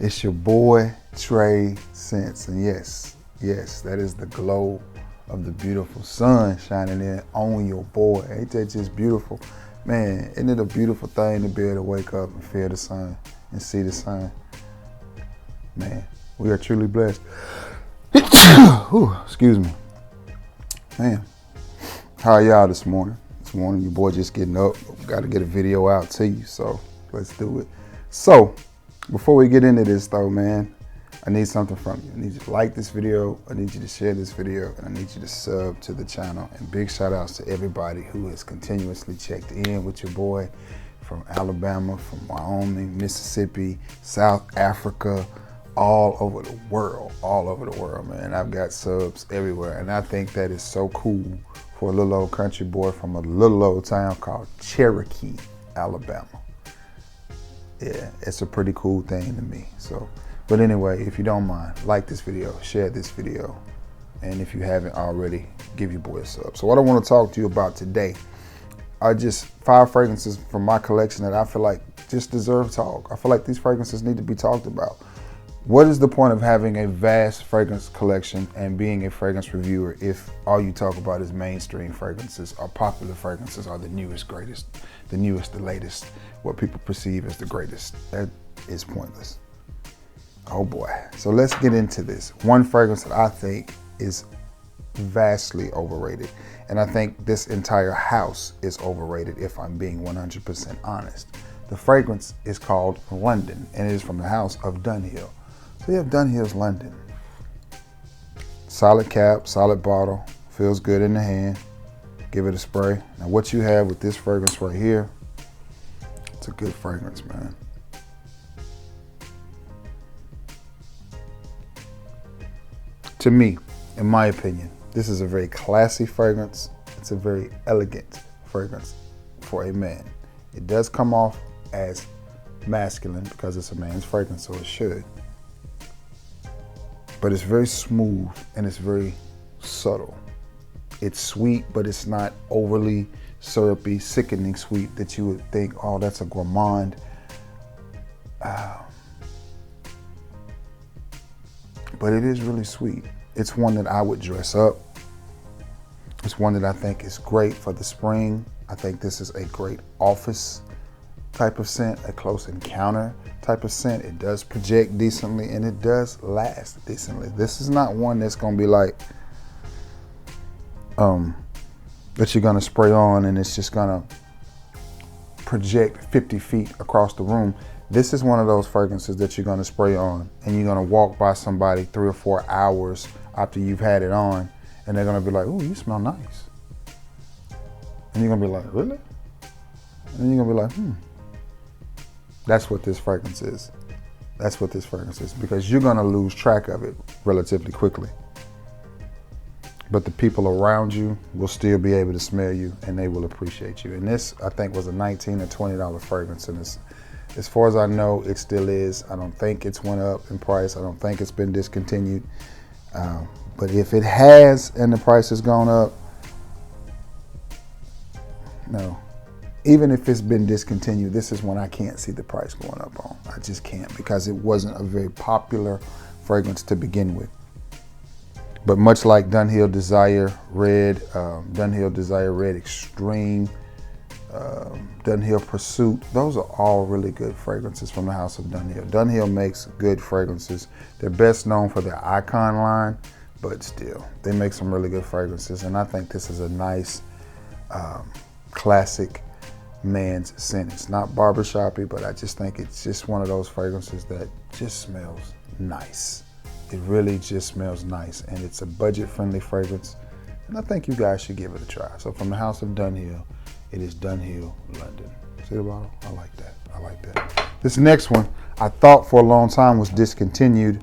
It's your boy, Trey Sense. And yes, that is the glow of the beautiful sun shining in on your boy. Ain't that just beautiful? Man, isn't it a beautiful thing to be able to wake up and feel the sun and see the sun? Man, we are truly blessed. Ooh, excuse me. Man, how are y'all this morning? This morning, your boy just getting up. Got to get a video out to you, so let's do it. So, before we get into this though, man, I need something from you. I need you to like this video, I need you to share this video, and I need you to sub to the channel. And big shout outs to everybody who has continuously checked in with your boy from Alabama, from Wyoming, Mississippi, South Africa, all over the world, man. I've got subs everywhere, and I think that is so cool for a little old country boy from a little old town called Cherokee, Alabama. Yeah, it's a pretty cool thing to me. So, but anyway, if you don't mind, like this video, share this video, and if you haven't already, give your boy a sub. So what I want to talk to you about today are just 5 fragrances from my collection that I feel like just deserve talk. I feel like these fragrances need to be talked about. What is the point of having a vast fragrance collection and being a fragrance reviewer if all you talk about is mainstream fragrances or popular fragrances or the newest, greatest, the newest, the latest, what people perceive as the greatest? That is pointless. Oh boy. So let's get into this. One fragrance that I think is vastly overrated, and I think this entire house is overrated if I'm being 100% honest. The fragrance is called London, and it is from the house of Dunhill. So you have Dunhill's London. Solid cap, solid bottle, feels good in the hand. Give it a spray. Now what you have with this fragrance right here, it's a good fragrance, man. To me, in my opinion, this is a very classy fragrance. It's a very elegant fragrance for a man. It does come off as masculine because it's a man's fragrance, so it should. But it's very smooth and it's very subtle. It's sweet, but it's not overly syrupy, sickening sweet that you would think, oh, that's a gourmand. But it is really sweet. It's one that I would dress up. It's one that I think is great for the spring. I think this is a great office type of scent, a close encounter type of scent. It does project decently and it does last decently. This is not one that's gonna be like, that you're gonna spray on and it's just gonna project 50 feet across the room. This is one of those fragrances that you're gonna spray on and you're gonna walk by somebody 3 or 4 hours after you've had it on and they're gonna be like, oh, you smell nice. And you're gonna be like, really? And you're gonna be like, That's what this fragrance is. That's what this fragrance is, because you're gonna lose track of it relatively quickly. But the people around you will still be able to smell you and they will appreciate you. And this, I think, was a $19 or $20 fragrance. And it's, as far as I know, it still is. I don't think it's went up in price. I don't think it's been discontinued. But if it has and the price has gone up, no. Even if it's been discontinued, this is one I can't see the price going up on. I just can't, because it wasn't a very popular fragrance to begin with. But much like Dunhill Desire Red, Dunhill Desire Red Extreme, Dunhill Pursuit, those are all really good fragrances from the house of Dunhill. Dunhill makes good fragrances. They're best known for their Icon line, but still, they make some really good fragrances. And I think this is a nice, classic man's scent. It's not barbershoppy, but I just think it's just one of those fragrances that just smells nice. It really just smells nice, and it's a budget-friendly fragrance, and I think you guys should give it a try. So from the house of Dunhill, it is Dunhill London. See the bottle? I like that. I like that. This next one, I thought for a long time was discontinued,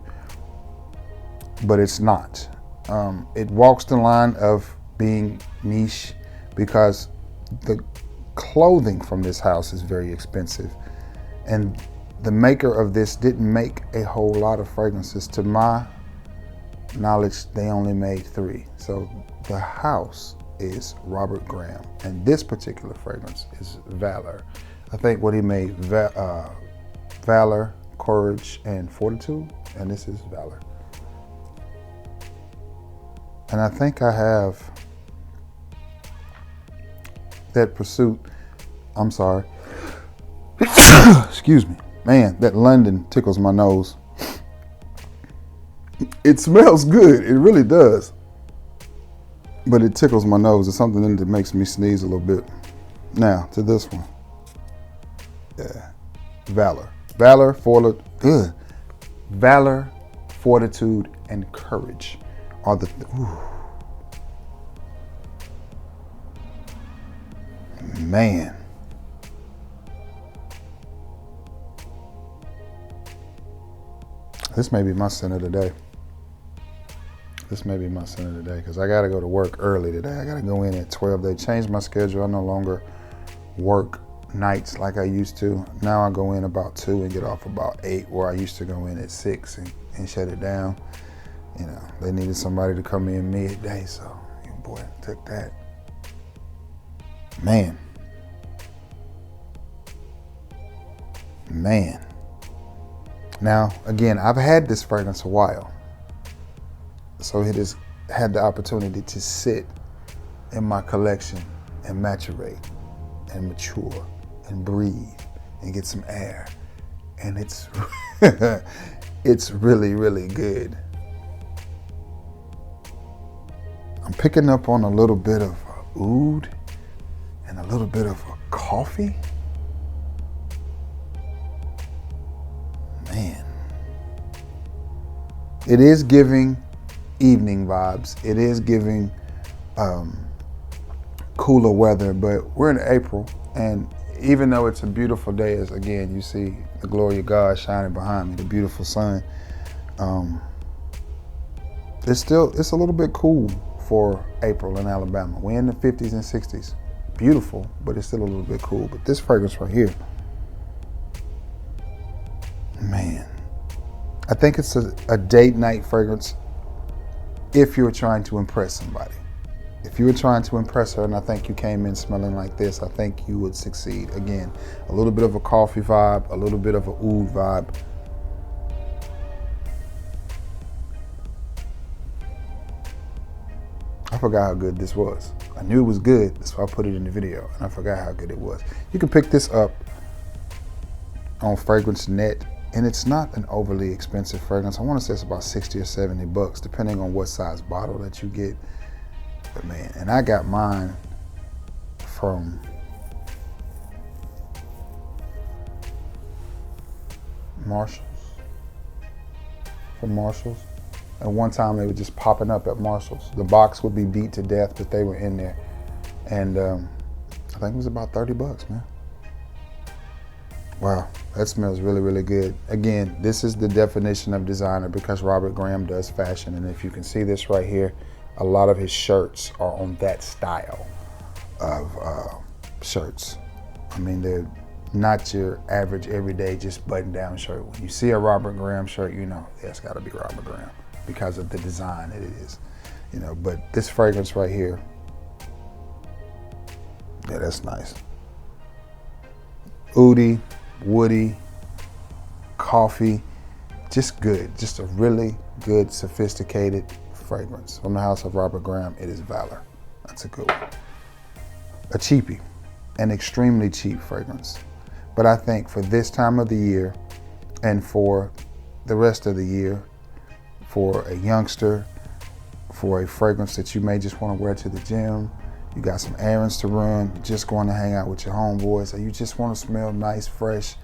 but it's not. It walks the line of being niche because the clothing from this house is very expensive, and the maker of this didn't make a whole lot of fragrances. To my knowledge, they only made 3. So the house is Robert Graham, and this particular fragrance is Valor. I think what he made, Valor, Courage, and Fortitude, and this is Valor. And I think I have that Pursuit, I'm sorry, excuse me, man, that London tickles my nose. It smells good, it really does, but it tickles my nose. It's something in it that makes me sneeze a little bit. Now to this one, yeah, Valor, Valor, Fortitude, and Courage are the, man. This may be my sin of the day. This may be my sin of the day because I got to go to work early today. I got to go in at 12. They changed my schedule. I no longer work nights like I used to. Now I go in about 2 and get off about 8, where I used to go in at 6 and shut it down. You know, they needed somebody to come in midday, so your boy took that. Man. Now, again, I've had this fragrance a while, so it has had the opportunity to sit in my collection and maturate and mature and breathe and get some air, and it's it's really, really good. I'm picking up on a little bit of oud and a little bit of coffee. Man, it is giving evening vibes. It is giving cooler weather, but we're in April, and even though it's a beautiful day, as again you see the glory of God shining behind me, the beautiful sun, it's a little bit cool for April in Alabama. We're in the 50s and 60s. Beautiful, but it's still a little bit cool. But this fragrance right here, man, I think it's a date night fragrance if you're trying to impress somebody. If you were trying to impress her and I think you came in smelling like this, I think you would succeed. Again, a little bit of a coffee vibe, a little bit of a oud vibe. I forgot how good this was. I knew it was good, so I put it in the video, and I forgot how good it was. You can pick this up on Fragrance Net, and it's not an overly expensive fragrance. I want to say it's about 60 or 70 bucks, depending on what size bottle that you get. But man, and I got mine from Marshalls. At one time, they were just popping up at Marshalls. The box would be beat to death, but they were in there. And I think it was about 30 bucks, man. Wow, that smells really, really good. Again, this is the definition of designer because Robert Graham does fashion. And if you can see this right here, a lot of his shirts are on that style of shirts. I mean, they're not your average everyday just button down shirt. When you see a Robert Graham shirt, you know, that's gotta be Robert Graham because of the design it is, you know. But this fragrance right here, yeah, that's nice. Oudy, woody, coffee, just good. Just a really good, sophisticated fragrance. From the house of Robert Graham, it is Valor. That's a good one. A cheapie, an extremely cheap fragrance. But I think for this time of the year and for the rest of the year, for a youngster, for a fragrance that you may just want to wear to the gym, you got some errands to run, you're just going to hang out with your homeboys, or you just want to smell nice, fresh.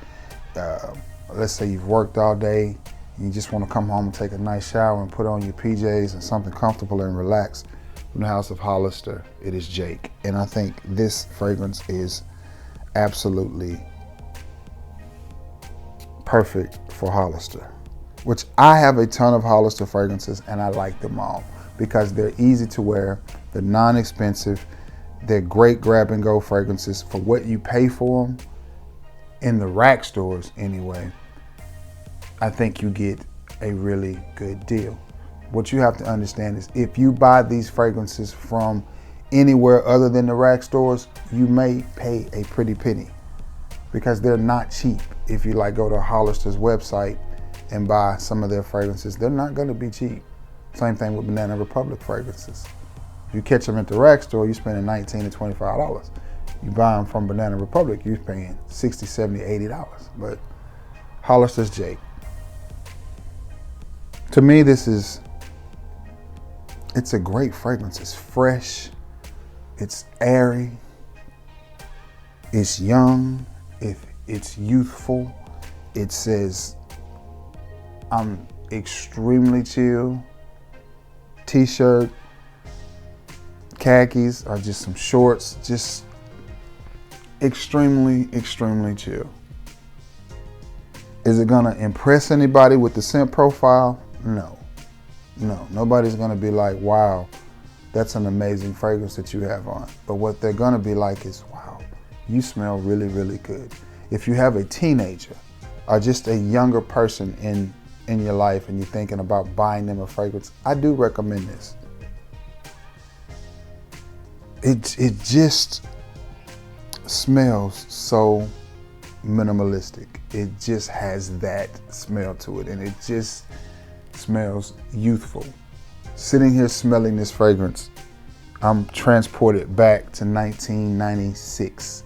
Let's say you've worked all day, you just want to come home and take a nice shower and put on your PJs and something comfortable and relax. From the house of Hollister, it is Jake. And I think this fragrance is absolutely perfect for Hollister, which I have a ton of Hollister fragrances and I like them all because they're easy to wear, they're non-expensive, they're great grab and go fragrances for what you pay for them in the rack stores anyway. I think you get a really good deal. What you have to understand is if you buy these fragrances from anywhere other than the rack stores, you may pay a pretty penny. because they're not cheap. If you like go to Hollister's website and buy some of their fragrances, they're not gonna be cheap. Same thing with Banana Republic fragrances. If you catch them at the rack store, you're spending $19 to $25. You buy them from Banana Republic, you're paying $60, $70, $80. But Hollister Jake. To me, it's a great fragrance. It's fresh, it's airy, it's young, it's youthful. It says, I'm extremely chill. T-shirt, khakis, or just some shorts, just extremely, extremely chill. Is it gonna impress anybody with the scent profile? No. Nobody's gonna be like, wow, that's an amazing fragrance that you have on. But what they're gonna be like is, wow, you smell really, really good. If you have a teenager or just a younger person in your life and you're thinking about buying them a fragrance, I do recommend this. It just smells so minimalistic. It just has that smell to it, and it just smells youthful. Sitting here smelling this fragrance, I'm transported back to 1996,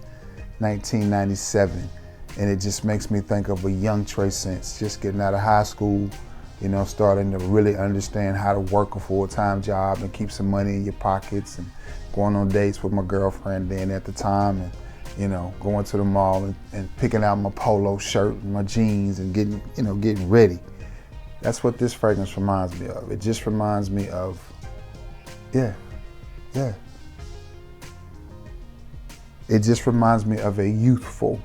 1997, and it just makes me think of a young Trey Sense, just getting out of high school, you know, starting to really understand how to work a full-time job and keep some money in your pockets, and going on dates with my girlfriend then at the time, and you know, going to the mall and picking out my polo shirt and my jeans and getting ready. That's what this fragrance reminds me of. It just reminds me of, yeah. It just reminds me of a youthful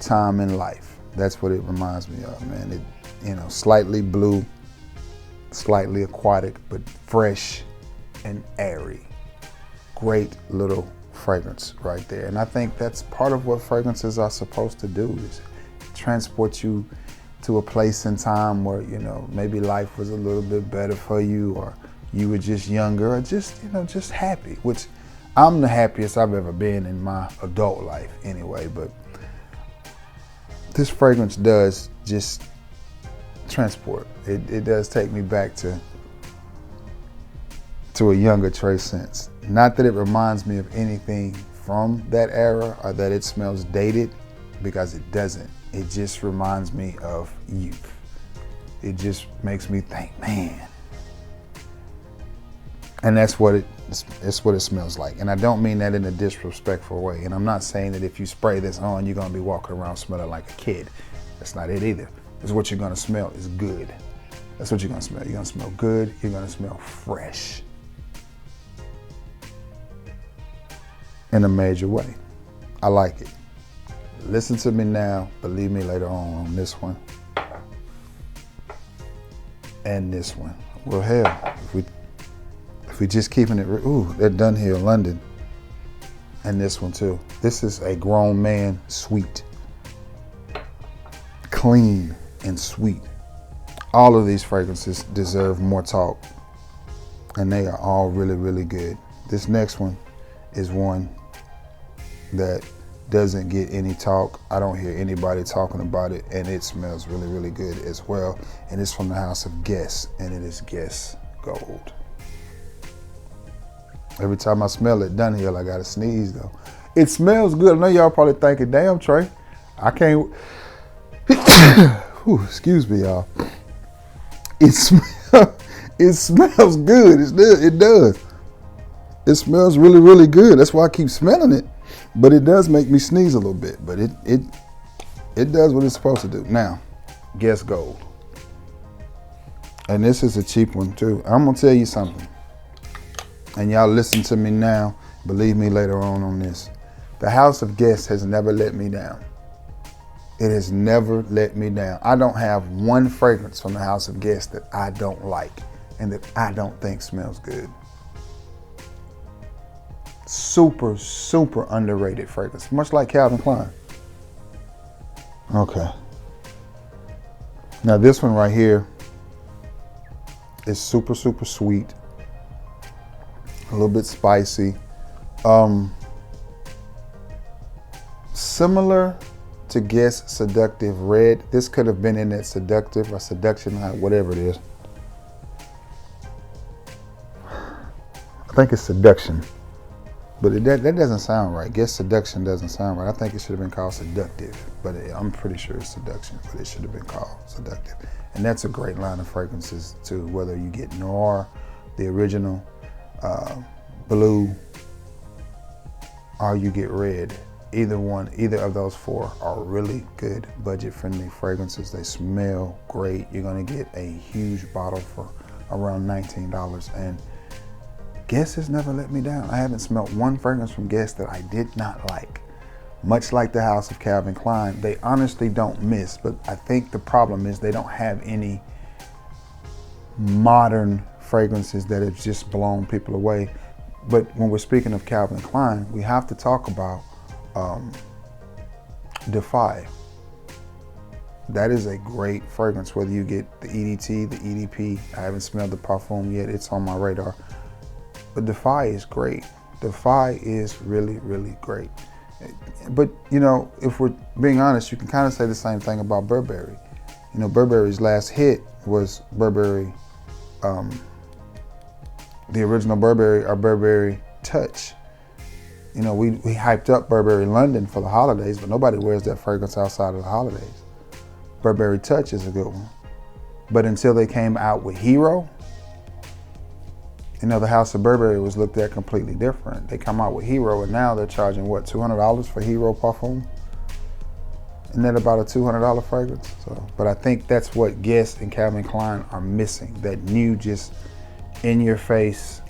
time in life. That's what it reminds me of, man. It, slightly blue, slightly aquatic, but fresh and airy. Great little fragrance right there. And I think that's part of what fragrances are supposed to do, is transport you to a place in time where, maybe life was a little bit better for you, or you were just younger, or just happy, which I'm the happiest I've ever been in my adult life anyway. But this fragrance does just transport. It does take me back to a younger Trey Sense. Not that it reminds me of anything from that era or that it smells dated, because it doesn't. It just reminds me of youth. It just makes me think, man. And that's what it smells like. And I don't mean that in a disrespectful way. And I'm not saying that if you spray this on, you're gonna be walking around smelling like a kid. That's not it either. It's what you're gonna smell is good. That's what you're gonna smell. You're gonna smell good, you're gonna smell fresh. In a major way. I like it. Listen to me now, believe me later on this one. And this one. Well, hell, if we just keeping it, that Dunhill London. And this one too. This is a grown man sweet. Clean and sweet. All of these fragrances deserve more talk. And they are all really, really good. This next one is one that doesn't get any talk. I don't hear anybody talking about it, and it smells really, really good as well. And it's from the house of Guess, and it is Guess Gold. Every time I smell it, Dunhill, I gotta sneeze though. It smells good. I know y'all probably thinking, damn Trey, I can't, excuse me y'all. It smells good, it does. It smells really, really good. That's why I keep smelling it. But it does make me sneeze a little bit, but it does what it's supposed to do. Now, Guess Gold. And this is a cheap one too. I'm gonna tell you something. And y'all listen to me now, believe me later on this. The house of Guess has never let me down. It has never let me down. I don't have one fragrance from the house of Guess that I don't like and that I don't think smells good. Super, super underrated fragrance, much like Calvin Klein. Okay. Now this one right here is super, super sweet, a little bit spicy, similar to Guess Seductive Red. This could have been in that Seductive or Seduction line, whatever it is. I think it's Seduction. But that doesn't sound right. Guess Seduction doesn't sound right. I think it should have been called Seductive, but I'm pretty sure it's Seduction, but it should have been called Seductive. And that's a great line of fragrances too, whether you get Noir, the original, Blue, or you get Red. Either of those four are really good budget-friendly fragrances. They smell great. You're gonna get a huge bottle for around $19, and Guess has never let me down. I haven't smelled one fragrance from Guess that I did not like. Much like the House of Calvin Klein, they honestly don't miss, but I think the problem is they don't have any modern fragrances that have just blown people away. But when we're speaking of Calvin Klein, we have to talk about Defy. That is a great fragrance, whether you get the EDT, the EDP. I haven't smelled the Parfum yet, it's on my radar. But Defy is great. Defy is really, really great. But, you know, if we're being honest, you can kind of say the same thing about Burberry. You know, Burberry's last hit was Burberry, the original Burberry, or Burberry Touch. You know, we hyped up Burberry London for the holidays, but nobody wears that fragrance outside of the holidays. Burberry Touch is a good one. But until they came out with Hero, you know, the House of Burberry was looked at completely different. They come out with Hero, and now they're charging, what, $200 for Hero Parfum? Isn't that about a $200 fragrance? So, but I think that's what Guess and Calvin Klein are missing, that new, just in-your-face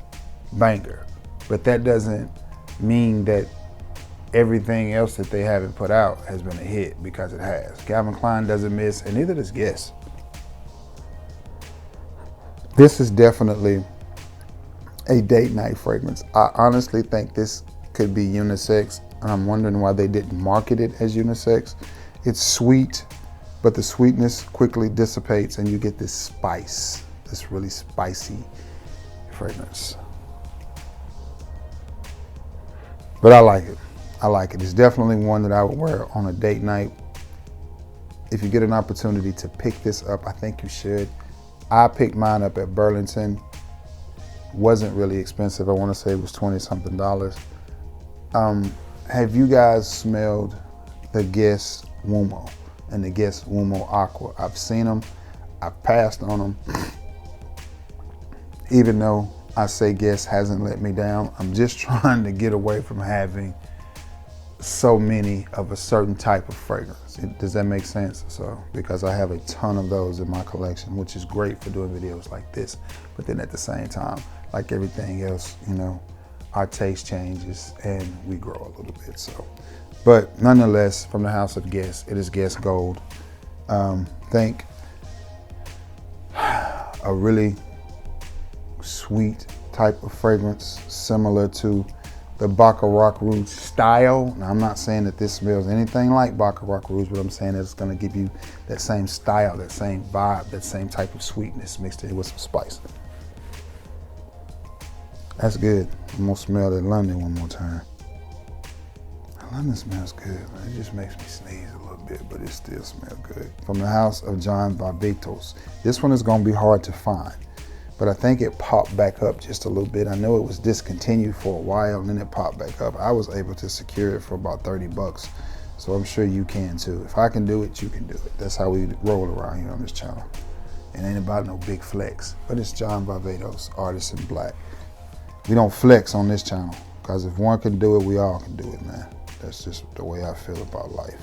banger. But that doesn't mean that everything else that they haven't put out has been a hit, because it has. Calvin Klein doesn't miss, and neither does Guess. This is definitely a date night fragrance. I honestly think this could be unisex, and I'm wondering why they didn't market it as unisex. It's sweet, but the sweetness quickly dissipates and you get this spice, this really spicy fragrance. But I like it. I like it. It's definitely one that I would wear on a date night. If you get an opportunity to pick this up, I think you should. I picked mine up at Burlington. Wasn't really expensive. I want to say it was $20-something. Have you guys smelled the Guess Wumo and the Guess Wumo Aqua? I've seen them. I've passed on them. Even though I say Guess hasn't let me down, I'm just trying to get away from having so many of a certain type of fragrance. Does that make sense? So, because I have a ton of those in my collection, which is great for doing videos like this. But then at the same time, like everything else, you know, our taste changes and we grow a little bit. So, but nonetheless, from the House of Guess, it is Guess Gold. Think a really sweet type of fragrance, similar to the Baccarat Rouge style. Now, I'm not saying that this smells anything like Baccarat Rouge, but I'm saying that it's gonna give you that same style, that same vibe, that same type of sweetness mixed in with some spice. That's good. I'm gonna smell that London one more time. London smells good, man. It just makes me sneeze a little bit, but it still smells good. From the House of Varvatos. This one is gonna be hard to find, but I think it popped back up just a little bit. I know it was discontinued for a while and then it popped back up. I was able to secure it for about $30, so I'm sure you can too. If I can do it, you can do it. That's how we roll around here on this channel. It ain't about no big flex, but it's John Varvatos, Artisan Black. We don't flex on this channel, because if one can do it, we all can do it, man. That's just the way I feel about life,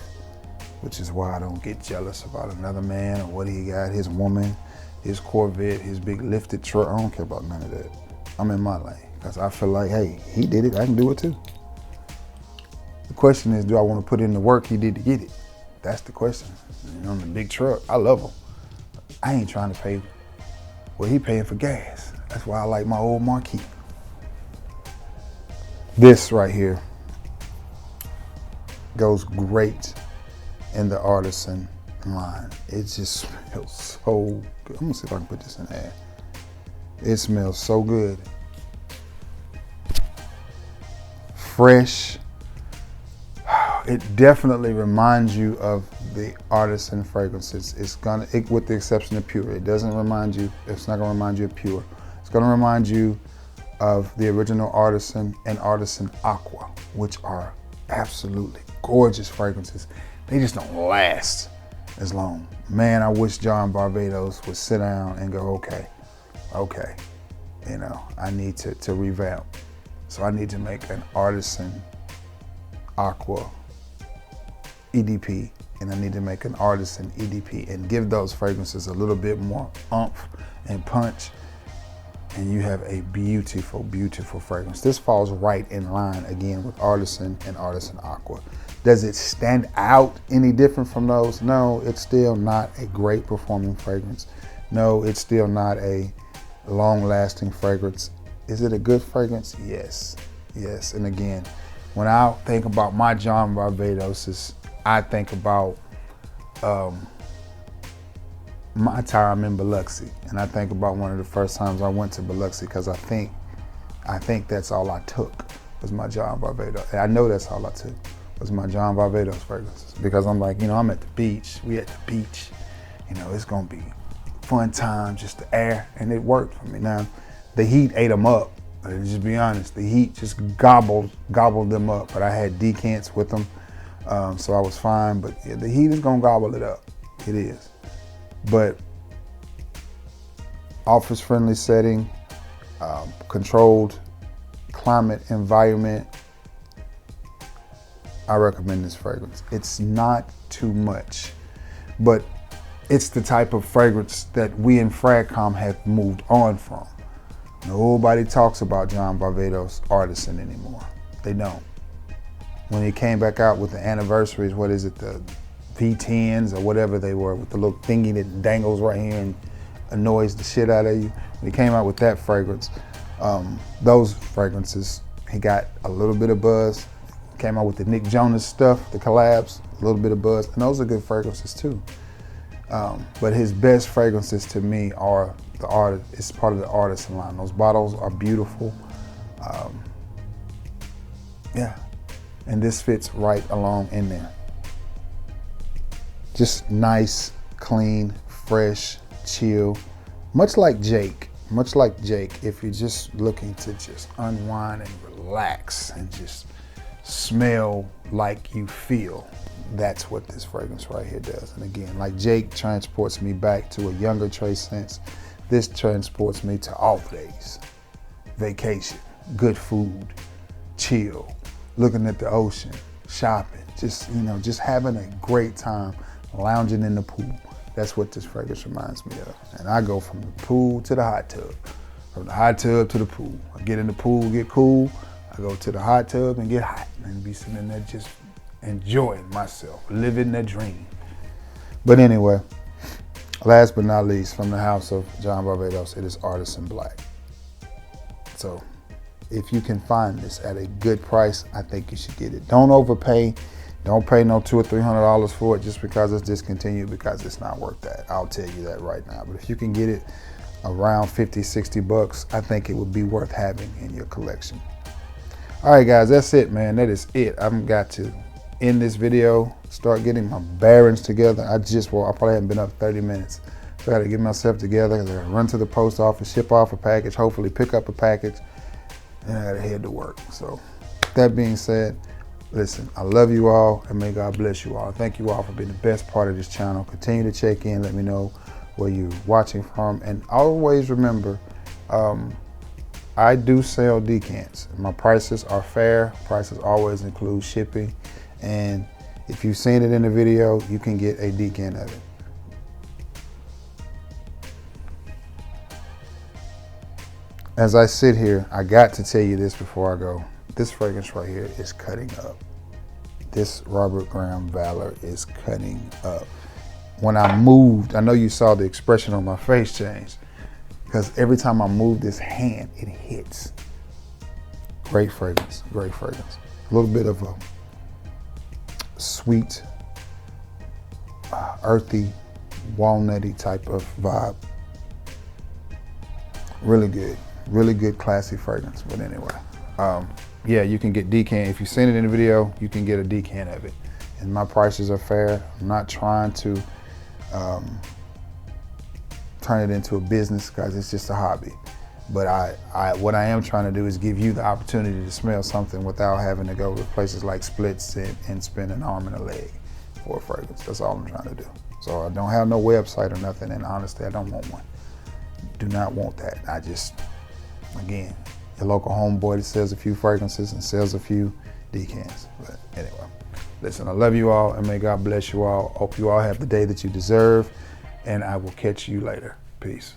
which is why I don't get jealous about another man or what he got, his woman, his Corvette, his big lifted truck. I don't care about none of that. I'm in my lane, because I feel like, hey, he did it, I can do it too. The question is, do I want to put in the work he did to get it? That's the question. You know, the big truck, I love him. I ain't trying to pay, well, he paying for gas. That's why I like my old Marquis. This right here goes great in the Artisan line. It just smells so good. I'm gonna see if I can put this in there. It smells so good. Fresh. It definitely reminds you of the Artisan fragrances. With the exception of Pure. It doesn't remind you, it's not gonna remind you of Pure. It's gonna remind you of the original Artisan and Artisan Aqua, which are absolutely gorgeous fragrances. They just don't last as long. Man, I wish John Varvatos would sit down and go, okay, you know, I need to revamp. So I need to make an Artisan Aqua EDP, and I need to make an Artisan EDP and give those fragrances a little bit more oomph and punch, and you have a beautiful, beautiful fragrance. This falls right in line again with Artisan and Artisan Aqua. Does it stand out any different from those? No, it's still not a great performing fragrance. No, it's still not a long-lasting fragrance. Is it a good fragrance? Yes, yes. And again, when I think about my John Varvatos, I think about my time in Biloxi, and I think about one of the first times I went to Biloxi, because I think that's all I took was my John Varvatos. And I know that's all I took was my John Varvatos fragrances, because I'm like, you know, I'm at the beach, we at the beach, you know, it's gonna be fun time, just the air, and it worked for me. Now, the heat ate them up. Just be honest, the heat just gobbled them up. But I had decants with them, so I was fine. But yeah, the heat is gonna gobble it up. It is. But office-friendly setting, controlled climate environment, I recommend this fragrance. It's not too much, but it's the type of fragrance that we in Fragcom have moved on from. Nobody talks about John Varvatos Artisan anymore. They don't. When he came back out with the anniversaries, what is it, the V10s or whatever they were, with the little thingy that dangles right here and annoys the shit out of you. When he came out with that fragrance, those fragrances, he got a little bit of buzz. Came out with the Nick Jonas stuff, the collabs, a little bit of buzz, and those are good fragrances too. But his best fragrances to me are it's part of the Artisan line. Those bottles are beautiful. Yeah, and this fits right along in there. Just nice, clean, fresh, chill. Much like Jake, if you're just looking to just unwind and relax and just smell like you feel, that's what this fragrance right here does. And again, like Jake transports me back to a younger Trey Sense, this transports me to off days, vacation, good food, chill, looking at the ocean, shopping, just, you know, just having a great time, lounging in the pool. That's what this fragrance reminds me of. And I go from the pool to the hot tub, from the hot tub to the pool. I get in the pool, get cool, I go to the hot tub and get hot, and be sitting in there just enjoying myself, living the dream. But anyway, last but not least, from the house of John Varvatos, it is Artisan Black. So if you can find this at a good price, I think you should get it. Don't overpay. Don't pay no $200 or $300 for it just because it's discontinued, because it's not worth that. I'll tell you that right now. But if you can get it around 50, 60 bucks, I think it would be worth having in your collection. All right, guys, that's it, man. That is it. I've got to end this video, start getting my bearings together. I probably haven't been up 30 minutes. So I gotta get myself together. I gotta run to the post office, ship off a package, hopefully pick up a package, and I gotta head to work. So that being said, listen, I love you all, and may God bless you all. Thank you all for being the best part of this channel. Continue to check in, let me know where you're watching from, and always remember, I do sell decants. My prices are fair. Prices always include shipping. And if you've seen it in the video, you can get a decant of it. As I sit here, I got to tell you this before I go. This fragrance right here is cutting up. This Robert Graham Valor is cutting up. When I moved, I know you saw the expression on my face change, because every time I move this hand, it hits. Great fragrance, great fragrance. A little bit of a sweet, earthy, walnutty type of vibe. Really good, classy fragrance. But anyway, yeah, you can get decant. If you've seen it in the video, you can get a decant of it. And my prices are fair. I'm not trying to turn it into a business because it's just a hobby. But what I am trying to do is give you the opportunity to smell something without having to go to places like Splits and spend an arm and a leg for a fragrance. That's all I'm trying to do. So I don't have no website or nothing, and honestly, I don't want one. Do not want that. I just, again, your local homeboy that sells a few fragrances and sells a few decants. But anyway, listen, I love you all, and may God bless you all. Hope you all have the day that you deserve, and I will catch you later. Peace.